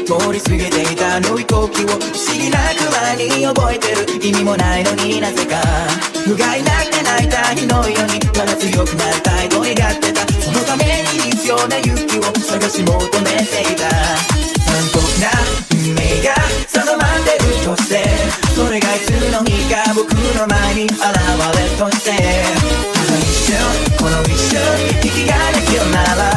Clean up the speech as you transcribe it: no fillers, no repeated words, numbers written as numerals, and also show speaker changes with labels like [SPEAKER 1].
[SPEAKER 1] 通り過ぎていたあの飛行機を不思議なくらいに覚えてる。意味もないのになぜか不甲斐なくて泣いた日のようにただ強くなりたいと願ってた。そのために必要な勇気を探し求めていた。残酷な運命が定まってるとして、それがいつの日か僕の前に現れとして、この一瞬引きができるなら